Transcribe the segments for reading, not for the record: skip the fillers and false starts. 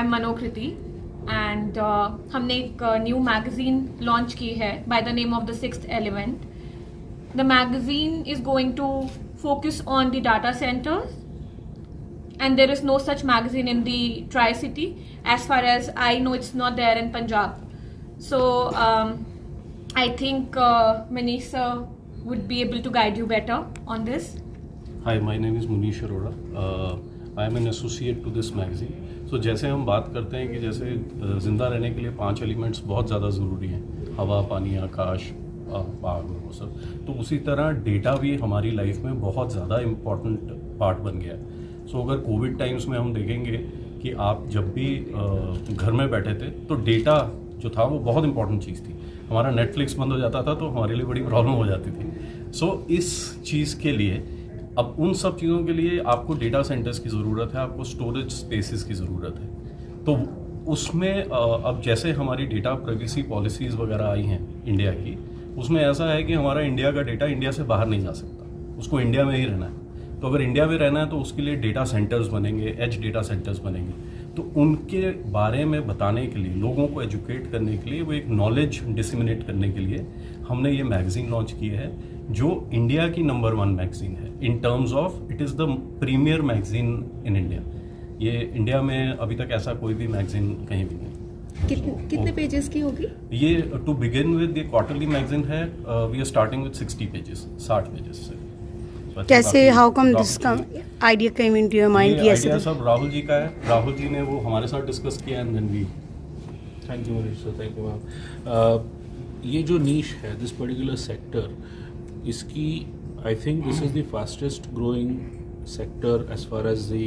M मनोकृति and हमने एक new magazine launch की है by the name of the sixth element. The magazine is going to focus on the data centers, and there is no such magazine in the Tri-City. As far as I know, it's not there in Punjab. So I think Manish sir would be able to guide you better on this. Hi, my name is Munish Arora. I am an associate to this magazine. So जैसे हम बात करते हैं कि जैसे ज़िंदा रहने के लिए 5 एलिमेंट्स बहुत ज़्यादा ज़रूरी हैं, हवा, पानी, आकाश, आग, वो सब. तो उसी तरह डेटा भी हमारी लाइफ में बहुत ज़्यादा इम्पॉर्टेंट पार्ट बन गया है. सो अगर कोविड टाइम्स में हम देखेंगे कि आप जब भी घर में बैठे थे तो डेटा जो था वो बहुत इंपॉर्टेंट चीज़ थी. हमारा नेटफ्लिक्स बंद हो जाता था तो हमारे लिए बड़ी प्रॉब्लम हो जाती थी. सो इस चीज़ के लिए अब उन सब चीज़ों के लिए आपको डेटा सेंटर्स की ज़रूरत है, आपको स्टोरेज स्पेसिस की ज़रूरत है. तो उसमें अब जैसे हमारी डेटा प्राइवेसी पॉलिसीज़ वगैरह आई हैं इंडिया की, उसमें ऐसा है कि हमारा इंडिया का डेटा इंडिया से बाहर नहीं जा सकता, उसको इंडिया में ही रहना है. तो अगर इंडिया में रहना है तो उसके लिए डेटा सेंटर्स बनेंगे, एज डेटा सेंटर्स बनेंगे. तो उनके बारे में बताने के लिए, लोगों को एजुकेट करने के लिए, वो एक नॉलेज डिसिमिनेट करने के लिए हमने ये मैगजीन लॉन्च की है, जो इंडिया की नंबर 1 मैगजीन है in terms of it is the premier magazine in India. ये इंडिया में अभी तक ऐसा कोई भी मैगजीन कहीं भी नहीं. कितने पेजेस की होगी ये? टू बिगिन विद ये क्वार्टरली मैगजीन है. We are starting with 60 pages, 60 pages से. कैसे, how come this idea came into your mind? ये आइडिया सब राहुल जी का है. राहुल जी ने वो हमारे साथ डिस्कस किया and then we. Thank you Manish sir, thank you ma'am. ये जो नीश है, दिस पर्टिकुलर सेक्टर, इसकी I think this is the fastest growing sector as far as the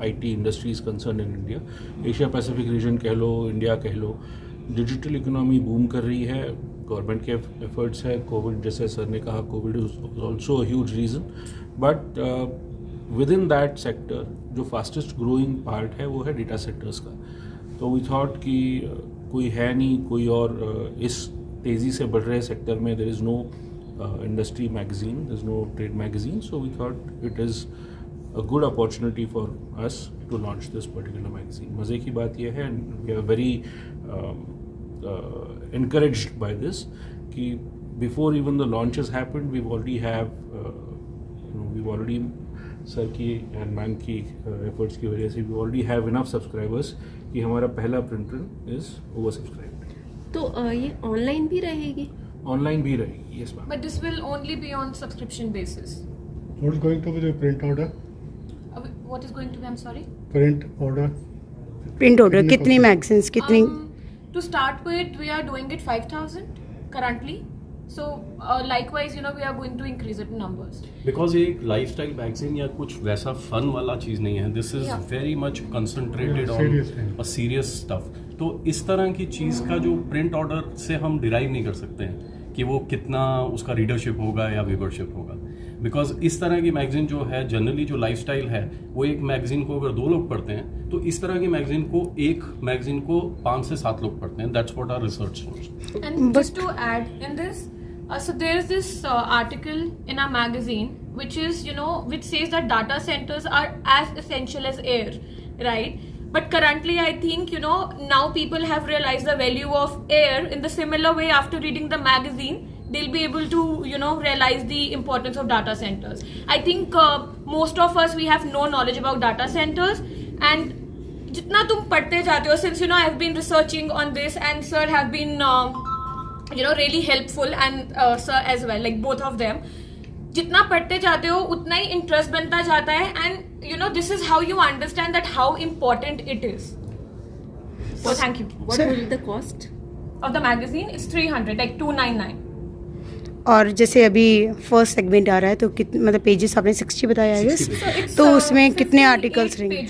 IT industry is concerned in India. Asia Pacific region कह लो, India कह लो, digital economy boom कर रही है. Government के एफर्ट्स है. Covid, जैसे sir ने कहा, Covid is also huge reason. But with in that sector जो फास्टेस्ट ग्रोइंग पार्ट है वो है डेटा सेंटर्स का. तो वी थॉट कि कोई है नहीं, कोई और इस तेज़ी से बढ़ रहे सेक्टर में there is no industry magazine, there's no trade magazine, so we thought it is a good opportunity for us to launch this particular magazine. मज़े की बात यह है, and we are very encouraged by this, कि before even the launches happened, we've already have we've already sir की and ma'am की efforts की वजह से we already have enough subscribers कि हमारा पहला print run is oversubscribed. तो ये ऑनलाइन भी रहेगी? ऑनलाइन भी रहेगी, yes ma'am. But this will only be on subscription basis. What is going to be the print order? What is going to be? I'm sorry. Print order. Print order कितनी magazines, कितनी? To start with, we are doing it 5,000 currently. So likewise, we are going to increase it in numbers. Because ये एक lifestyle magazine या कुछ वैसा fun वाला चीज़ नहीं है. This is very much concentrated on a serious stuff. तो इस तरह की चीज़ का जो प्रिंट ऑर्डर से हम डिराइव नहीं कर सकते हैं कि वो कितना उसका रीडरशिप होगा या व्यूवरशिप होगा. बिकॉज इस तरह की मैगजीन जो है, जनरली जो लाइफस्टाइल है, वो एक मैगजीन को अगर 2 लोग पढ़ते हैं तो इस तरह की मैगजीन को 5 से 7 लोग पढ़ते हैं. That's what our research shows. And just to add in this, so there is this article in our magazine which is, which says that data centers are as essential as air, right? But currently, I think, now people have realized the value of air in the similar way. After reading the magazine, they'll be able to, realize the importance of data centers. I think most of us, we have no knowledge about data centers. And jitna tum padhte jate ho, since, I've been researching on this, and sir have been, really helpful, and sir as well, like both of them. जितना पढ़ते जाते हो उतना ही interest बनता जाता है, and this is how you understand that how important it is. So thank you. What will the cost of the magazine? It's 300, like 299. और जैसे अभी फर्स्ट सेगमेंट आ रहा है तो कितने, मतलब पेजेस आपने 60 बताया है, तो उसमें कितने आर्टिकल्स रहेंगे?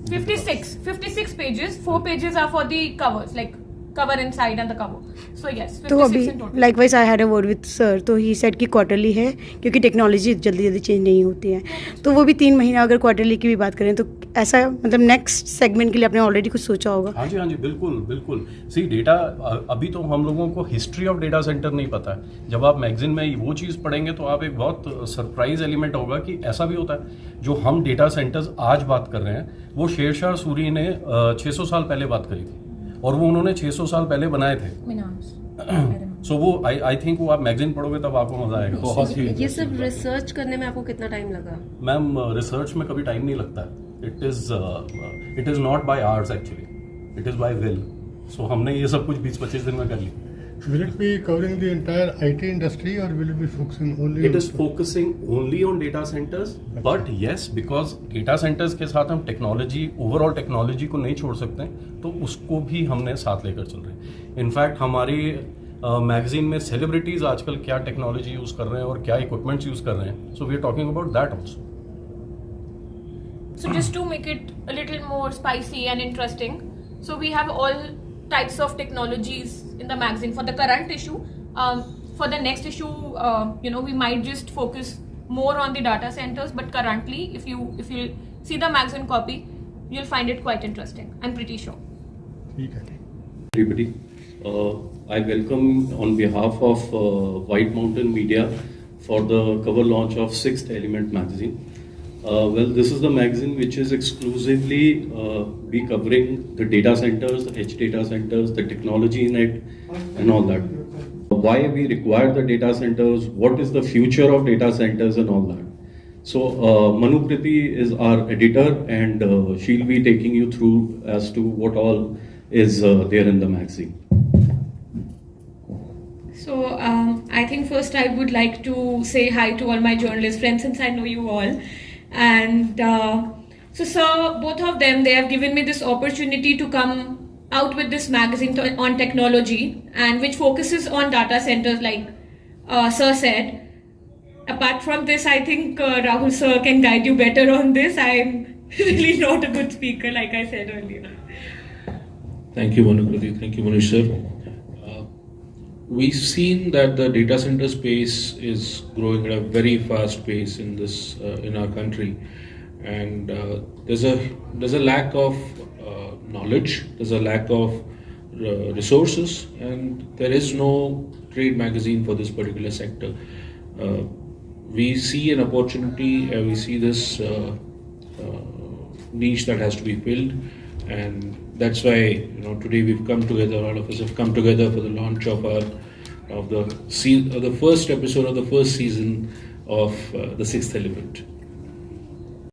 56 pages. 4 pages are for the covers, like cover inside and the cover. So yes, 56 तो अभी in total. Likewise I had a word with sir, तो ही सेड कि क्वार्टरली है क्योंकि टेक्नोलॉजी जल्दी चेंज नहीं होती है. तो वो भी 3 महीना, अगर क्वार्टरली की भी बात करें तो ऐसा मतलब नेक्स्ट सेगमेंट के लिए आपने ऑलरेडी कुछ सोचा होगा? हाँ जी बिल्कुल बिल्कुल। सी डेटा, अभी तो हम लोगों को हिस्ट्री ऑफ डेटा सेंटर नहीं पता है। जब आप मैगजीन में वो चीज़ पढ़ेंगे तो आप एक बहुत सरप्राइज एलिमेंट होगा कि ऐसा भी होता है। जो हम डेटा सेंटर्स आज बात कर रहे हैं वो शेरशाह सूरी ने 600 साल पहले बात करी थी और वो उन्होंने 600 साल पहले बनाए थे। सो वो आई थिंक वो आप मैगजीन पढ़ोगे तब आपको मजा आएगा। बहुत ही ये सब रिसर्च करने में आपको कितना टाइम लगा? मैम रिसर्च में कभी टाइम नहीं लगता है। It is not by hours actually, it is by will. So हमने ये सब कुछ 20-25 दिन में कर ली। Will it be covering the entire IT industry or will it be focusing only It on is focusing only on data centers, but yes, because data centers के साथ हम टेक्नोलॉजी, ओवरऑल टेक्नोलॉजी को नहीं छोड़ सकते, तो उसको भी हमने साथ लेकर चल रहे हैं। इनफैक्ट हमारी मैगजीन में सेलिब्रिटीज आजकल क्या टेक्नोलॉजी यूज कर रहे हैं और क्या इक्विपमेंट्स यूज कर रहे हैं, so we are talking about that also. So just to make it a little more spicy and interesting, so we have all types of technologies in the magazine for the current issue. For the next issue, we might just focus more on the data centers. But currently, if you see the magazine copy, you'll find it quite interesting. I'm pretty sure. ठीक है। Everybody, I welcome on behalf of White Mountain Media for the cover launch of 6th Element magazine. Well, this is the magazine which is exclusively be covering the data centers, the edge data centers, the technology in it, and all that. Why we require the data centers, what is the future of data centers, and all that. So, Manukriti is our editor, and she'll be taking you through as to what all is there in the magazine. So I think first I would like to say hi to all my journalist friends since I know you all. And so sir, both of them, they have given me this opportunity to come out with this magazine on technology, and which focuses on data centers like sir said. Apart from this, I think Rahul sir can guide you better on this. I'm really not a good speaker, like I said earlier. Thank you, Manukriti. Thank you, Manish sir. We've seen that the data center space is growing at a very fast pace in in our country, and there's a lack of knowledge, there's a lack of resources, and there is no trade magazine for this particular sector. We see an opportunity, we see this niche that has to be filled, and that's why today we've come together. All of us have come together for the launch of the first episode of the first season of the 6th Element.